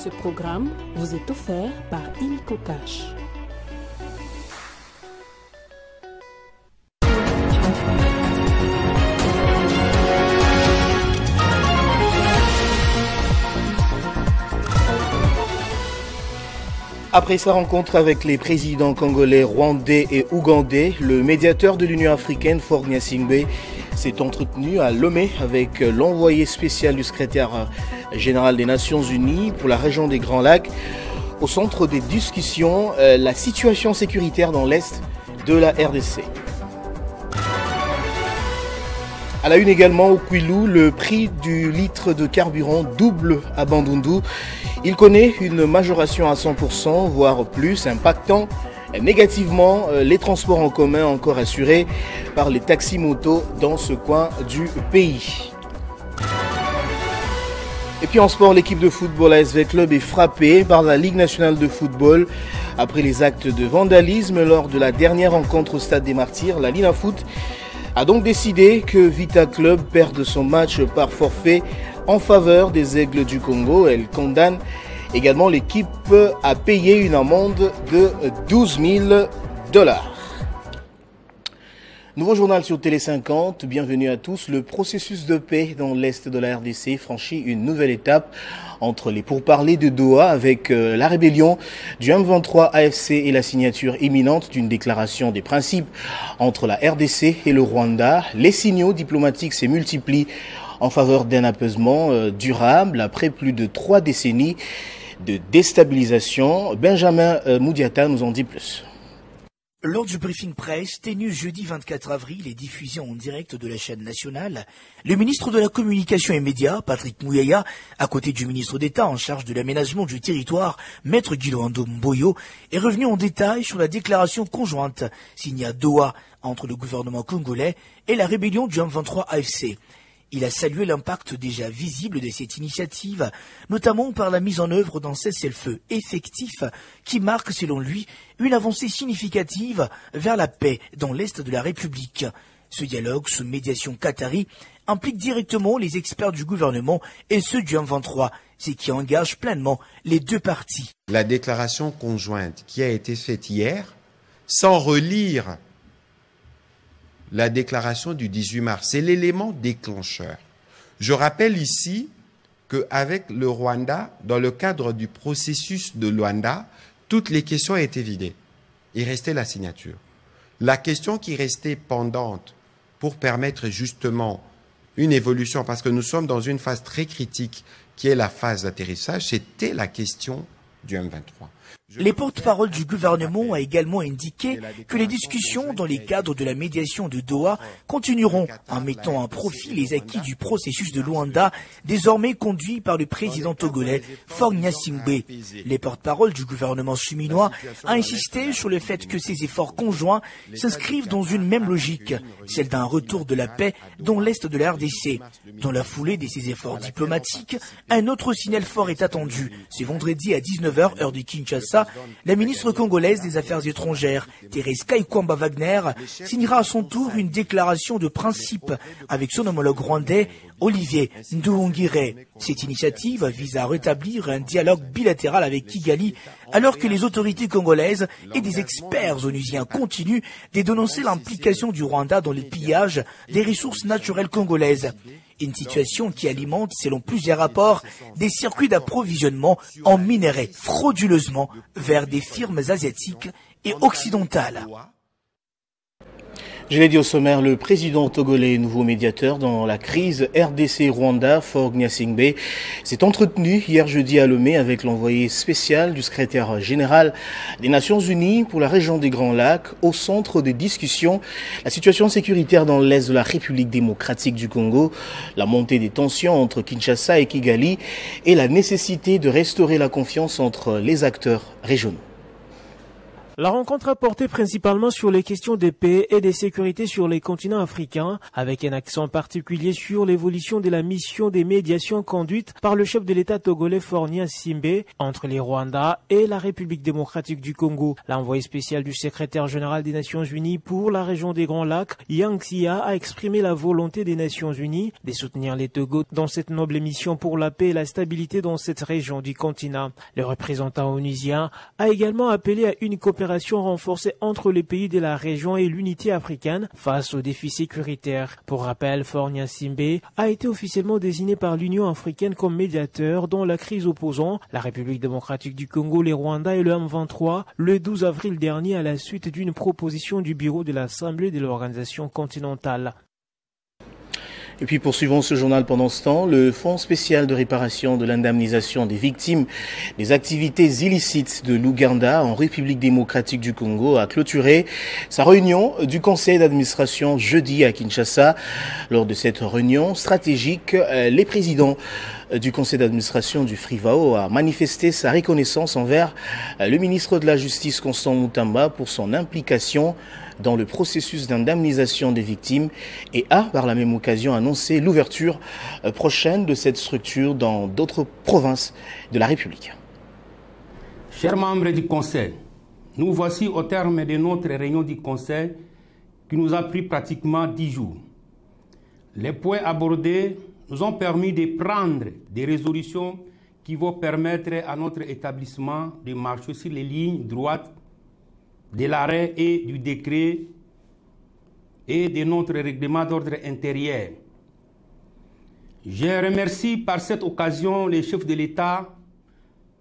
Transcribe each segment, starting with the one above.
Ce programme vous est offert par Illico Cash. Après sa rencontre avec les présidents congolais, rwandais et ougandais, le médiateur de l'Union africaine, Faure Gnassingbé, s'est entretenu à Lomé avec l'envoyé spécial du secrétaire général des Nations Unies pour la région des Grands Lacs. Au centre des discussions, la situation sécuritaire dans l'est de la RDC. À la une également, au Kwilu, le prix du litre de carburant double à Bandundu. Il connaît une majoration à 100%, voire plus, impactant négativement les transports en commun encore assurés par les taxis-motos dans ce coin du pays. Et puis en sport, l'équipe de football ASV Club est frappée par la Ligue nationale de football. Après les actes de vandalisme lors de la dernière rencontre au Stade des Martyrs, la Lina Foot a donc décidé que Vita Club perde son match par forfait en faveur des Aigles du Congo. Elle condamne également l'équipe à payer une amende de 12 000 $. Nouveau journal sur Télé 50, bienvenue à tous. Le processus de paix dans l'est de la RDC franchit une nouvelle étape entre les pourparlers de Doha avec la rébellion du M23 AFC et la signature imminente d'une déclaration des principes entre la RDC et le Rwanda. Les signaux diplomatiques se multiplient en faveur d'un apaisement durable après plus de 3 décennies de déstabilisation. Benjamin Moudiata nous en dit plus. Lors du briefing presse tenu jeudi 24 avril et diffusé en direct de la chaîne nationale, le ministre de la Communication et Médias, Patrick Mouyaya, à côté du ministre d'État en charge de l'aménagement du territoire, Maître Guilando Mboyo, est revenu en détail sur la déclaration conjointe signée à Doha entre le gouvernement congolais et la rébellion du M23 AFC. Il a salué l'impact déjà visible de cette initiative, notamment par la mise en œuvre d'un cessez-le-feu effectif qui marque, selon lui, une avancée significative vers la paix dans l'Est de la République. Ce dialogue, sous médiation qatari, implique directement les experts du gouvernement et ceux du M23, ce qui engage pleinement les deux parties. La déclaration conjointe qui a été faite hier, sans relire la déclaration du 18 mars, c'est l'élément déclencheur. Je rappelle ici qu'avec le Rwanda, dans le cadre du processus de Luanda, toutes les questions ont été vidées. Il restait la signature. La question qui restait pendante pour permettre justement une évolution, parce que nous sommes dans une phase très critique qui est la phase d'atterrissage, c'était la question du M23. Les porte-paroles du gouvernement ont également indiqué que les discussions dans les cadres de la médiation de Doha continueront en mettant à profit les acquis du processus de Luanda, désormais conduit par le président togolais Faure Gnassingbé. Les porte-paroles du gouvernement cheminois ont insisté sur le fait que ces efforts conjoints s'inscrivent dans une même logique, celle d'un retour de la paix dans l'est de la RDC. Dans la foulée de ces efforts diplomatiques, un autre signal fort est attendu. Ce vendredi à 19h, heure de Kinshasa, la ministre congolaise des Affaires étrangères, Thérèse Kaikwamba Wagner, signera à son tour une déclaration de principe avec son homologue rwandais, Olivier Nduhungirehe. Cette initiative vise à rétablir un dialogue bilatéral avec Kigali, alors que les autorités congolaises et des experts onusiens continuent de dénoncer l'implication du Rwanda dans le pillage des ressources naturelles congolaises. Une situation qui alimente, selon plusieurs rapports, des circuits d'approvisionnement en minerais frauduleusement vers des firmes asiatiques et occidentales. Je l'ai dit au sommaire, le président togolais, nouveau médiateur dans la crise RDC-Rwanda, Faure Gnassingbé, s'est entretenu hier jeudi à Lomé avec l'envoyé spécial du secrétaire général des Nations Unies pour la région des Grands Lacs. Au centre des discussions, la situation sécuritaire dans l'est de la République démocratique du Congo, la montée des tensions entre Kinshasa et Kigali et la nécessité de restaurer la confiance entre les acteurs régionaux. La rencontre a porté principalement sur les questions de paix et de sécurité sur les continents africains, avec un accent particulier sur l'évolution de la mission des médiations conduite par le chef de l'État togolais Faure Gnassingbe entre les Rwanda et la République démocratique du Congo. L'envoyé spécial du secrétaire général des Nations Unies pour la région des Grands Lacs, Yang Xia, a exprimé la volonté des Nations Unies de soutenir les Togo dans cette noble mission pour la paix et la stabilité dans cette région du continent. Le représentant onusien a également appelé à une coopération renforcée entre les pays de la région et l'unité africaine face aux défis sécuritaires. Pour rappel, Faure Gnassingbe a été officiellement désigné par l'Union africaine comme médiateur dans la crise opposant la République démocratique du Congo, les Rwanda et le M23 le 12 avril dernier à la suite d'une proposition du bureau de l'Assemblée de l'organisation continentale. Et puis poursuivons ce journal pendant ce temps. Le Fonds spécial de réparation de l'indemnisation des victimes des activités illicites de l'Ouganda en République démocratique du Congo a clôturé sa réunion du conseil d'administration jeudi à Kinshasa. Lors de cette réunion stratégique, les présidents du conseil d'administration du FRIVAO a manifesté sa reconnaissance envers le ministre de la Justice Constant Mutamba pour son implication dans le processus d'indemnisation des victimes et a par la même occasion annoncé l'ouverture prochaine de cette structure dans d'autres provinces de la République. Chers membres du Conseil, nous voici au terme de notre réunion du Conseil qui nous a pris pratiquement 10 jours. Les points abordés nous ont permis de prendre des résolutions qui vont permettre à notre établissement de marcher sur les lignes droites de l'arrêt et du décret et de notre règlement d'ordre intérieur. Je remercie par cette occasion les chefs de l'État,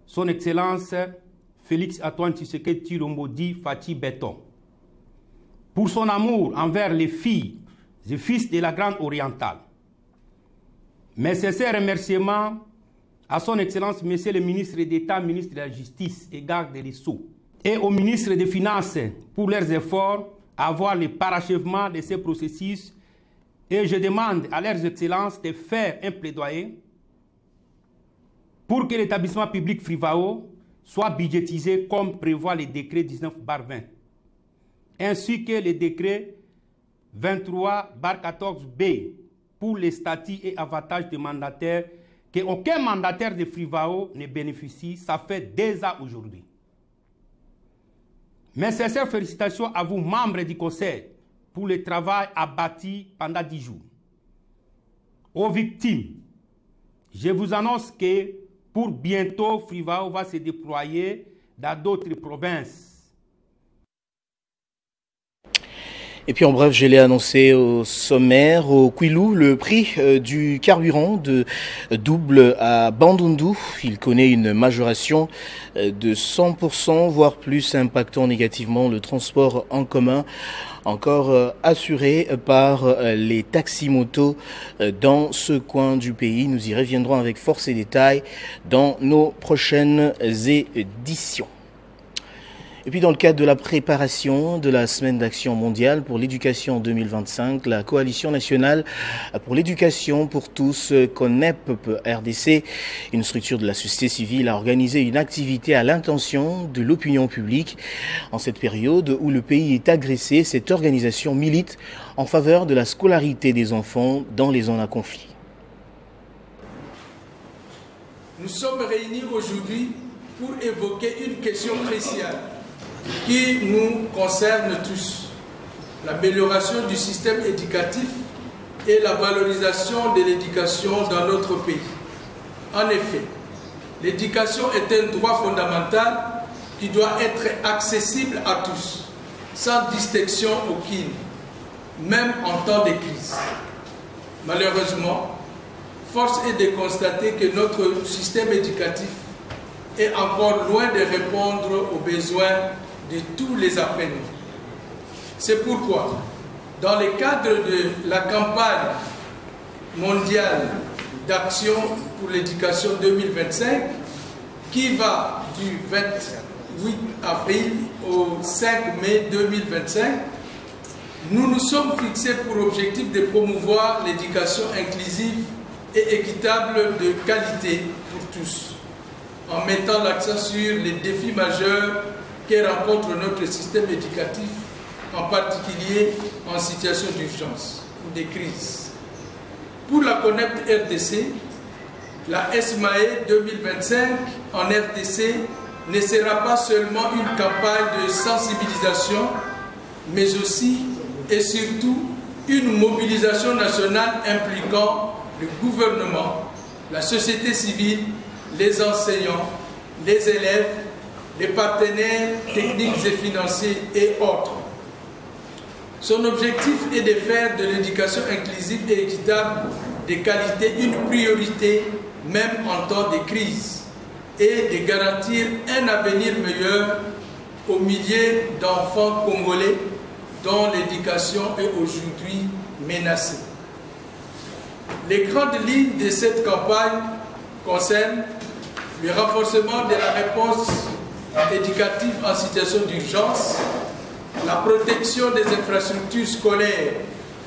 son Excellence Félix Antoine Tshisekedi Tshilombo dit Fatou Béton, pour son amour envers les filles et fils de la Grande Orientale. Mais ces remerciements à son Excellence Monsieur le ministre d'État, ministre de la Justice et garde des Sceaux, et au ministre des Finances pour leurs efforts à avoir le parachèvement de ces processus. Et je demande à leurs excellences de faire un plaidoyer pour que l'établissement public FRIVAO soit budgétisé comme prévoit le décret 19/20, ainsi que le décret 23/14B pour les statuts et avantages des mandataires, qu'aucun mandataire de FRIVAO ne bénéficie. Ça fait 2 ans aujourd'hui. Mes sincères félicitations à vous, membres du Conseil, pour le travail abattu pendant 10 jours. Aux victimes, je vous annonce que pour bientôt, FRIVAO va se déployer dans d'autres provinces. Et puis en bref, je l'ai annoncé au sommaire, au Kwilu, le prix du carburant double à Bandundu. Il connaît une majoration de 100%, voire plus, impactant négativement le transport en commun, encore assuré par les taxis-motos dans ce coin du pays. Nous y reviendrons avec force et détails dans nos prochaines éditions. Et puis dans le cadre de la préparation de la semaine d'action mondiale pour l'éducation 2025, la Coalition nationale pour l'éducation pour tous, CONEP RDC, une structure de la société civile, a organisé une activité à l'intention de l'opinion publique. En cette période où le pays est agressé, cette organisation milite en faveur de la scolarité des enfants dans les zones à conflit. Nous sommes réunis aujourd'hui pour évoquer une question cruciale qui nous concerne tous, l'amélioration du système éducatif et la valorisation de l'éducation dans notre pays. En effet, l'éducation est un droit fondamental qui doit être accessible à tous, sans distinction aucune, même en temps de crise. Malheureusement, force est de constater que notre système éducatif est encore loin de répondre aux besoins de tous les apprenants. C'est pourquoi, dans le cadre de la campagne mondiale d'action pour l'éducation 2025, qui va du 28 avril au 5 mai 2025, nous nous sommes fixés pour objectif de promouvoir l'éducation inclusive et équitable de qualité pour tous, en mettant l'accent sur les défis majeurs que rencontre notre système éducatif, en particulier en situation d'urgence ou de crise. Pour la Connect RDC, la SMAE 2025 en RDC ne sera pas seulement une campagne de sensibilisation, mais aussi et surtout une mobilisation nationale impliquant le gouvernement, la société civile, les enseignants, les élèves, les partenaires techniques et financiers et autres. Son objectif est de faire de l'éducation inclusive et équitable de qualité une priorité, même en temps de crise, et de garantir un avenir meilleur aux milliers d'enfants congolais dont l'éducation est aujourd'hui menacée. Les grandes lignes de cette campagne concernent le renforcement de la réponse éducative en situation d'urgence, la protection des infrastructures scolaires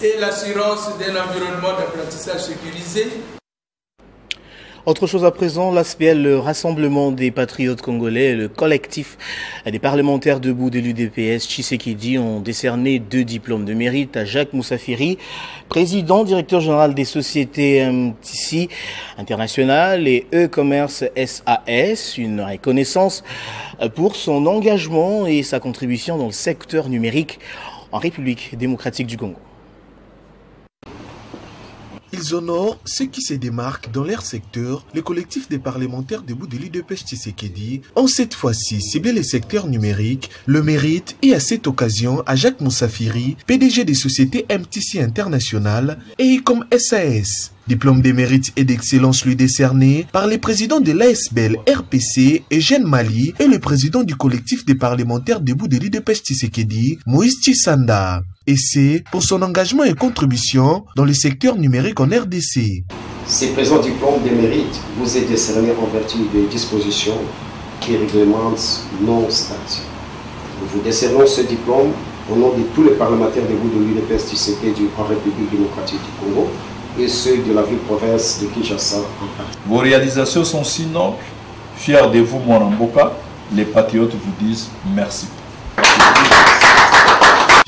et l'assurance d'un environnement d'apprentissage sécurisé. Autre chose à présent, l'ASPL, le Rassemblement des Patriotes Congolais et le collectif des parlementaires debout de l'UDPS Tshisekedi ont décerné 2 diplômes de mérite à Jacques Moussafiri, président, directeur général des sociétés MTC International et E-Commerce SAS, une reconnaissance pour son engagement et sa contribution dans le secteur numérique en République démocratique du Congo. Ils honorent ceux qui se démarquent dans leur secteur. Les collectifs des parlementaires debout de l'UDPS Tshisekedi ont cette fois-ci ciblé les secteurs numériques, le mérite et à cette occasion à Jacques Moussafiri, PDG des sociétés MTC International et ICOM SAS. Diplôme de mérite et d'excellence lui décerné par les présidents de l'ASBL RPC, Eugène Mali, et le président du collectif des parlementaires debout de l'UDPS Tshisekedi, Moïse Tshisanda. Et c'est pour son engagement et contribution dans le secteur numérique en RDC. Ces présents diplômes de mérite vous est décerné en vertu des dispositions qui réglementent nos statuts. Nous vous décernons ce diplôme au nom de tous les parlementaires debout de l'UDPS Tshisekedi en République démocratique du Congo et ceux de la ville-province de Kinshasa en particulier. Vos réalisations sont si nobles, fiers de vous, mon Mboka. Les patriotes vous disent merci.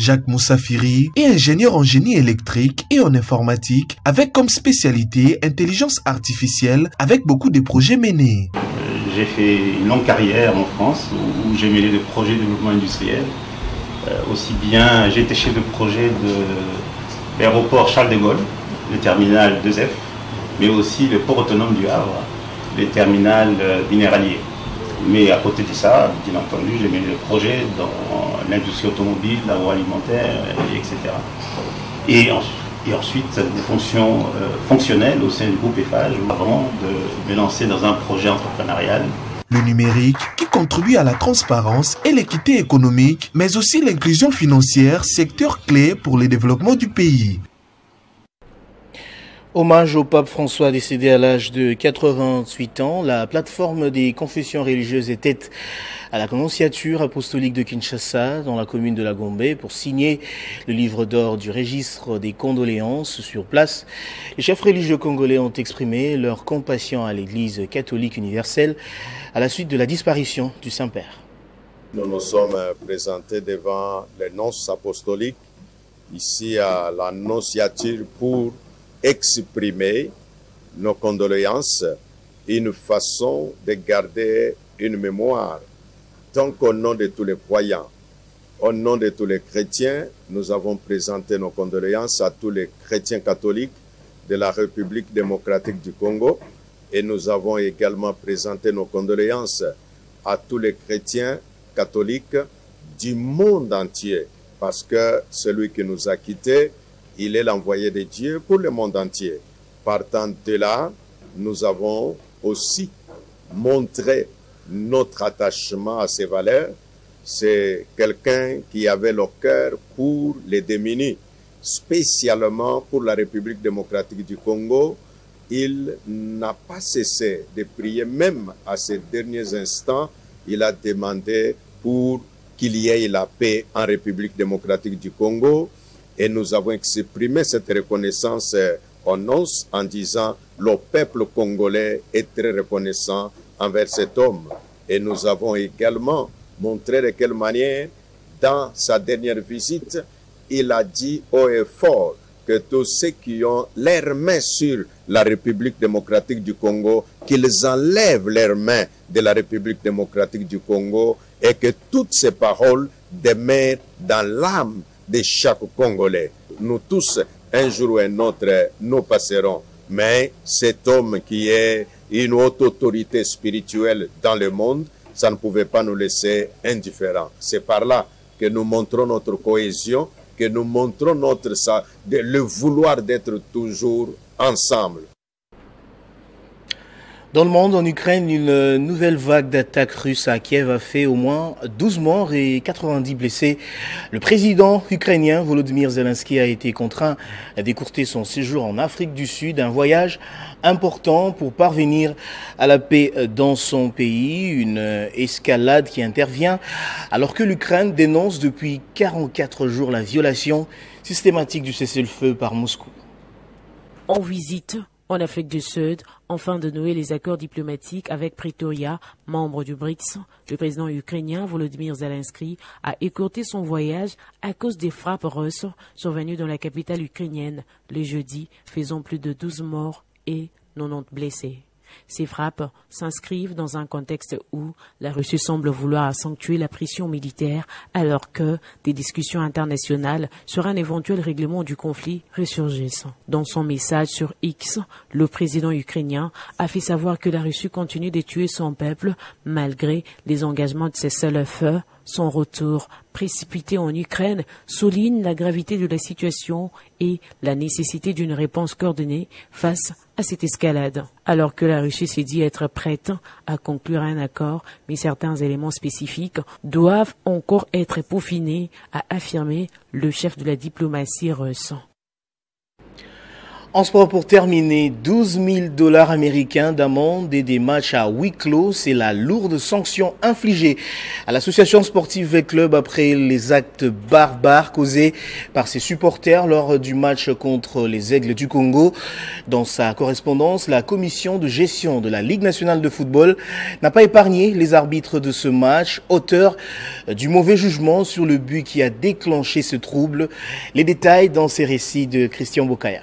Jacques Moussafiri est ingénieur en génie électrique et en informatique avec comme spécialité intelligence artificielle avec beaucoup de projets menés. J'ai fait une longue carrière en France où j'ai mené des projets de développement industriel. Aussi bien, j'ai été chef de projet de l'aéroport Charles de Gaulle, le terminal 2F, mais aussi le port autonome du Havre, le terminal minéralier. Mais à côté de ça, bien entendu, j'ai mené des projets dans l'industrie automobile, l'agroalimentaire, etc. Et ensuite, des fonctions fonctionnelles au sein du groupe Eiffage, avant de me lancer dans un projet entrepreneurial. Le numérique qui contribue à la transparence et l'équité économique, mais aussi l'inclusion financière, secteur clé pour le développement du pays. Hommage au pape François décédé à l'âge de 88 ans. La plateforme des confessions religieuses était à la Nonciature apostolique de Kinshasa, dans la commune de la Gombe, pour signer le livre d'or du registre des condoléances. Sur place, les chefs religieux congolais ont exprimé leur compassion à l'Église catholique universelle à la suite de la disparition du Saint-Père. Nous nous sommes présentés devant les nonces apostoliques, ici à la Nonciature, pour exprimer nos condoléances, une façon de garder une mémoire. Donc au nom de tous les croyants, au nom de tous les chrétiens, nous avons présenté nos condoléances à tous les chrétiens catholiques de la République démocratique du Congo et nous avons également présenté nos condoléances à tous les chrétiens catholiques du monde entier parce que celui qui nous a quittés, il est l'envoyé de Dieu pour le monde entier. Partant de là, nous avons aussi montré notre attachement à ces valeurs. C'est quelqu'un qui avait le cœur pour les démunis, spécialement pour la République démocratique du Congo. Il n'a pas cessé de prier, même à ces derniers instants, il a demandé pour qu'il y ait la paix en République démocratique du Congo. Et nous avons exprimé cette reconnaissance en disant le peuple congolais est très reconnaissant envers cet homme. Et nous avons également montrer de quelle manière, dans sa dernière visite, il a dit haut et fort que tous ceux qui ont leurs mains sur la République démocratique du Congo, qu'ils enlèvent leurs mains de la République démocratique du Congo et que toutes ces paroles demeurent dans l'âme de chaque Congolais. Nous tous, un jour ou un autre, nous passerons. Mais cet homme qui est une haute autorité spirituelle dans le monde, ça ne pouvait pas nous laisser indifférents. C'est par là que nous montrons notre cohésion, que nous montrons le vouloir d'être toujours ensemble. Dans le monde, en Ukraine, une nouvelle vague d'attaques russes à Kiev a fait au moins 12 morts et 90 blessés. Le président ukrainien Volodymyr Zelensky a été contraint d'écourter son séjour en Afrique du Sud, un voyage important pour parvenir à la paix dans son pays, une escalade qui intervient alors que l'Ukraine dénonce depuis 44 jours la violation systématique du cessez-le-feu par Moscou. En visite en Afrique du Sud, afin de nouer les accords diplomatiques avec Pretoria, membre du BRICS, le président ukrainien Volodymyr Zelensky a écourté son voyage à cause des frappes russes survenues dans la capitale ukrainienne le jeudi, faisant plus de 12 morts et 90 blessés. Ces frappes s'inscrivent dans un contexte où la Russie semble vouloir accentuer la pression militaire alors que des discussions internationales sur un éventuel règlement du conflit ressurgissent. Dans son message sur X, le président ukrainien a fait savoir que la Russie continue de tuer son peuple malgré les engagements de cessez-le-feu. Son retour précipité en Ukraine souligne la gravité de la situation et la nécessité d'une réponse coordonnée face à cette escalade. Alors que la Russie s'est dit être prête à conclure un accord, mais certains éléments spécifiques doivent encore être peaufinés, a affirmé le chef de la diplomatie russe. En sport, pour terminer, 12 000 $ américains d'amende et des matchs à huis clos. C'est la lourde sanction infligée à l'association sportive V-Club après les actes barbares causés par ses supporters lors du match contre les Aigles du Congo. Dans sa correspondance, la commission de gestion de la Ligue nationale de football n'a pas épargné les arbitres de ce match, auteurs du mauvais jugement sur le but qui a déclenché ce trouble. Les détails dans ces récits de Christian Bokaya.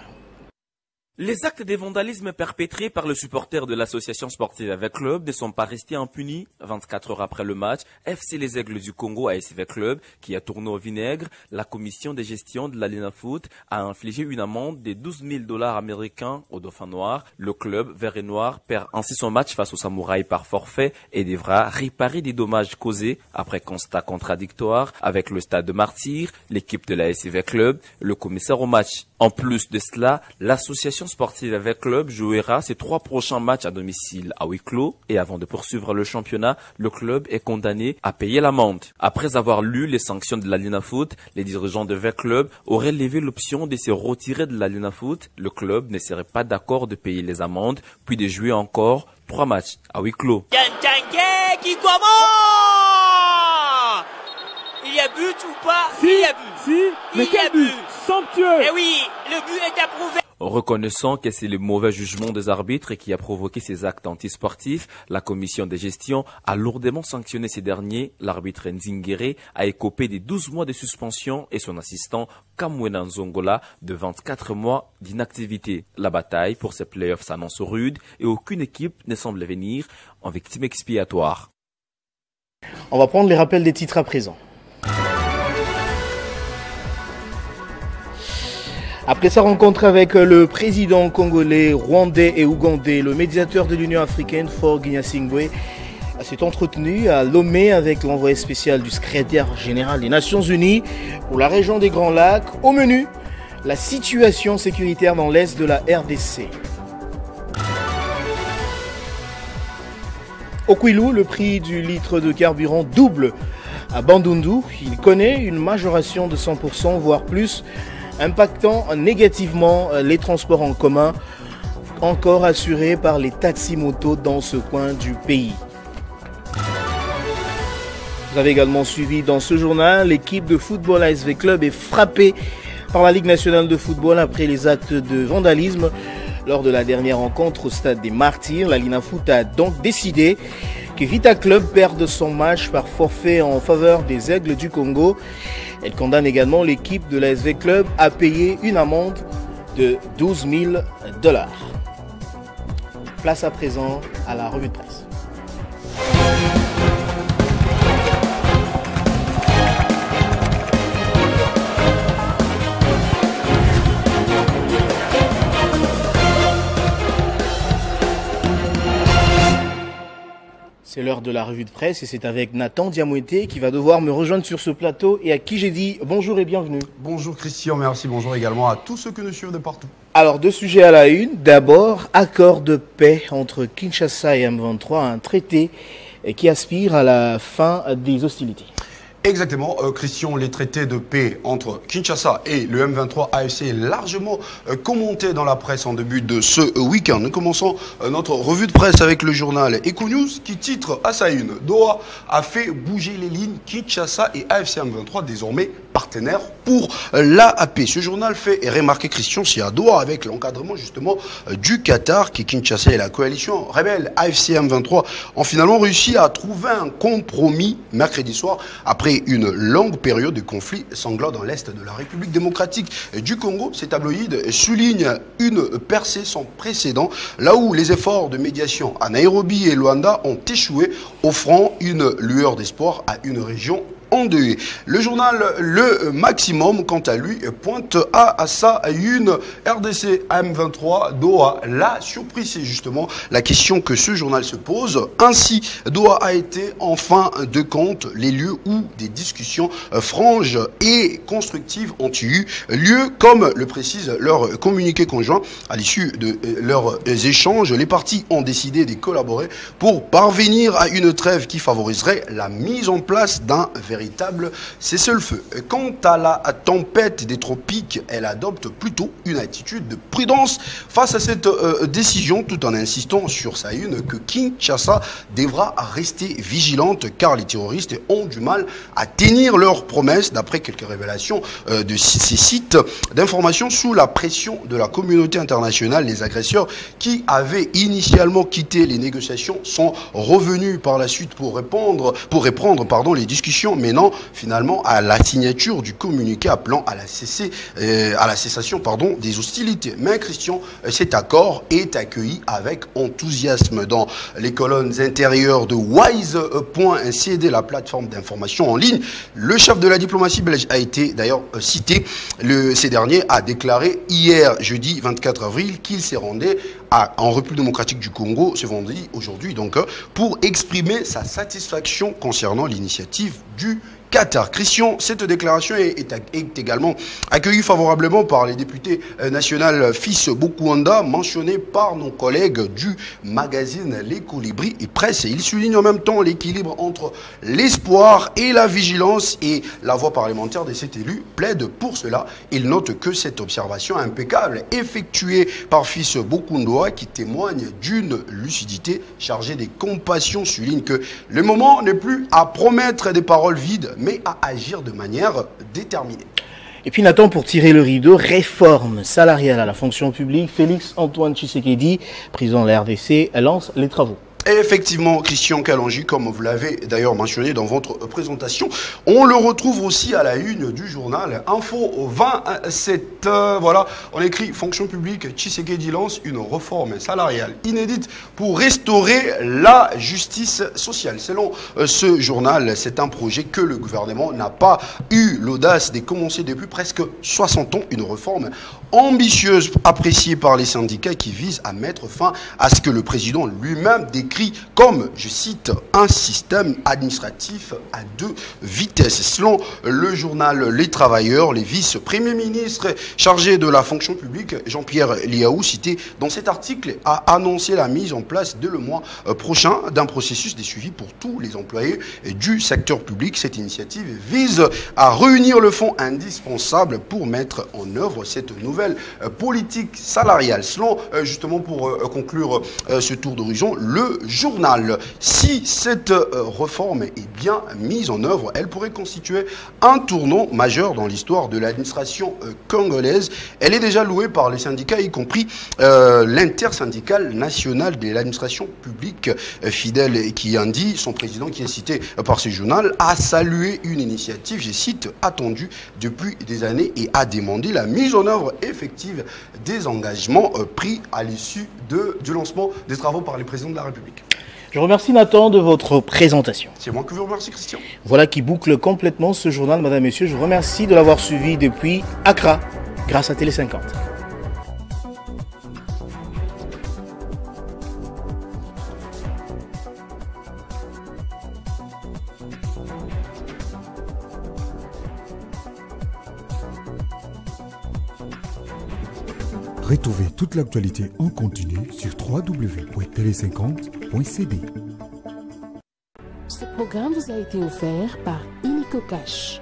Les actes de vandalisme perpétrés par le supporter de l'association sportive V-Club ne sont pas restés impunis. 24 heures après le match, FC Les Aigles du Congo AS V-Club, qui a tourné au vinaigre, la commission de gestion de l'Arena Foot a infligé une amende de 12 000 $ américains au Dauphin Noir. Le club vert et noir perd ainsi son match face aux Samouraïs par forfait et devra réparer des dommages causés après constat contradictoire avec le stade de Martyr, l'équipe de la SV Club, le commissaire au match. En plus de cela, l'association sportive V-Club jouera ses 3 prochains matchs à domicile à huis clos et avant de poursuivre le championnat, le club est condamné à payer l'amende. Après avoir lu les sanctions de l'Arena Foot, les dirigeants de V-Club auraient levé l'option de se retirer de l'Arena Foot. Le club ne serait pas d'accord de payer les amendes, puis de jouer encore 3 matchs à huis clos. Qui commence? Il y a but ou pas? Si, il y a but. Si, mais quel but somptueux! Eh oui, le but est approuvé. Reconnaissant que c'est le mauvais jugement des arbitres qui a provoqué ces actes antisportifs, la commission de gestion a lourdement sanctionné ces derniers. L'arbitre Nzingere a écopé de 12 mois de suspension et son assistant Kamwena Nzongola de 24 mois d'inactivité. La bataille pour ces playoffs s'annonce rude et aucune équipe ne semble venir en victime expiatoire. On va prendre les rappels des titres à présent. Après sa rencontre avec le président congolais, rwandais et ougandais, le médiateur de l'Union africaine, Faure Gnassingbe, s'est entretenu à Lomé avec l'envoyé spécial du secrétaire général des Nations Unies pour la région des Grands Lacs. Au menu, la situation sécuritaire dans l'est de la RDC. Au Kwilu, le prix du litre de carburant double à Bandundu. Il connaît une majoration de 100%, voire plus, impactant négativement les transports en commun, encore assurés par les taxis-motos dans ce coin du pays. Vous avez également suivi dans ce journal, l'équipe de football ASV Club est frappée par la Ligue nationale de football après les actes de vandalisme lors de la dernière rencontre au stade des Martyrs. La Lina Foot a donc décidé que Vita Club perde son match par forfait en faveur des Aigles du Congo. Elle condamne également l'équipe de l'ASV Club à payer une amende de 12 000 $. Place à présent à la revue de presse. C'est l'heure de la revue de presse et c'est avec Nathan Diamoueté qui va devoir me rejoindre sur ce plateau et à qui j'ai dit bonjour et bienvenue. Bonjour Christian, merci, bonjour également à tous ceux que nous suivent de partout. Alors, deux sujets à la une. D'abord, accord de paix entre Kinshasa et M23, un traité qui aspire à la fin des hostilités. Exactement, Christian, les traités de paix entre Kinshasa et le M23 AFC est largement commenté dans la presse en début de ce week-end. Nous commençons notre revue de presse avec le journal EcoNews qui titre à sa une: Doha a fait bouger les lignes, Kinshasa et AFC M23 désormais partenaires pour la paix. Ce journal fait remarquer, Christian, si à Doha, avec l'encadrement justement du Qatar, qui Kinshasa et la coalition rebelle AFC M23 ont finalement réussi à trouver un compromis mercredi soir après une longue période de conflit sanglant dans l'est de la République démocratique du Congo. Ces tabloïds soulignent une percée sans précédent, là où les efforts de médiation à Nairobi et Luanda ont échoué, offrant une lueur d'espoir à une région endeuillé. Le journal Le Maximum, quant à lui, pointe à sa une RDC M23 Doha. La surprise, c'est justement la question que ce journal se pose. Ainsi, Doha a été en fin de compte les lieux où des discussions franches et constructives ont eu lieu, comme le précise leur communiqué conjoint. À l'issue de leurs échanges, les parties ont décidé de collaborer pour parvenir à une trêve qui favoriserait la mise en place d'un véritable cessez-le-feu. Quant à la tempête des tropiques, elle adopte plutôt une attitude de prudence face à cette décision, tout en insistant sur sa une que Kinshasa devra rester vigilante car les terroristes ont du mal à tenir leurs promesses, d'après quelques révélations de ces sites d'information. Sous la pression de la communauté internationale, les agresseurs qui avaient initialement quitté les négociations sont revenus par la suite pour reprendre les discussions, menant finalement à la signature du communiqué appelant à la cessation des hostilités. Mais Christian, cet accord est accueilli avec enthousiasme dans les colonnes intérieures de Wise.cd, la plateforme d'information en ligne. Le chef de la diplomatie belge a été d'ailleurs cité. Ces derniers a déclaré hier, jeudi 24 avril, qu'il s'est rendu en République démocratique du Congo ce vendredi, aujourd'hui donc, pour exprimer sa satisfaction concernant l'initiative du Qatar. Christian, cette déclaration est également accueillie favorablement par les députés nationaux Fils Bokwanda, mentionnés par nos collègues du magazine Les Colibris et Presse. Il souligne en même temps l'équilibre entre l'espoir et la vigilance, et la voix parlementaire de cet élu plaide pour cela. Il note que cette observation impeccable effectuée par Fils Bokwanda, qui témoigne d'une lucidité chargée de compassion, souligne que le moment n'est plus à promettre des paroles vides, mais à agir de manière déterminée. Et puis Nathan, pour tirer le rideau, réforme salariale à la fonction publique, Félix Antoine Tshisekedi, président de la RDC, lance les travaux. Et effectivement, Christian Kalonji, comme vous l'avez d'ailleurs mentionné dans votre présentation, on le retrouve aussi à la une du journal Info 27. Voilà, on écrit fonction publique, Tshisekedi lance une réforme salariale inédite pour restaurer la justice sociale. Selon ce journal, c'est un projet que le gouvernement n'a pas eu l'audace de commencer depuis presque 60 ans, une réforme ambitieuse appréciée par les syndicats qui vise à mettre fin à ce que le président lui-même décrit comme, je cite, un système administratif à deux vitesses. Selon le journal Les Travailleurs, les vice-premiers ministres chargés de la fonction publique, Jean-Pierre Liaou, cité dans cet article, a annoncé la mise en place dès le mois prochain d'un processus de suivi pour tous les employés du secteur public. Cette initiative vise à réunir le fonds indispensable pour mettre en œuvre cette nouvelle politique salariale. Selon, justement, pour conclure ce tour d'horizon, le journal. Si cette réforme est bien mise en œuvre, elle pourrait constituer un tournant majeur dans l'histoire de l'administration congolaise. Elle est déjà louée par les syndicats, y compris l'intersyndicale nationale de l'administration publique, Fidèle Kiyandi, son président qui est cité par ce journal, a salué une initiative, je cite, attendue depuis des années et a demandé la mise en œuvre effective des engagements pris à l'issue du lancement des travaux par les présidents de la République. Je remercie Nathan de votre présentation. C'est moi qui vous remercie, Christian. Voilà qui boucle complètement ce journal, madame, messieurs. Je vous remercie de l'avoir suivi depuis Accra, grâce à Télé 50. Retrouvez toute l'actualité en continu sur www.tele50.cd. Ce programme vous a été offert par Illico Cash.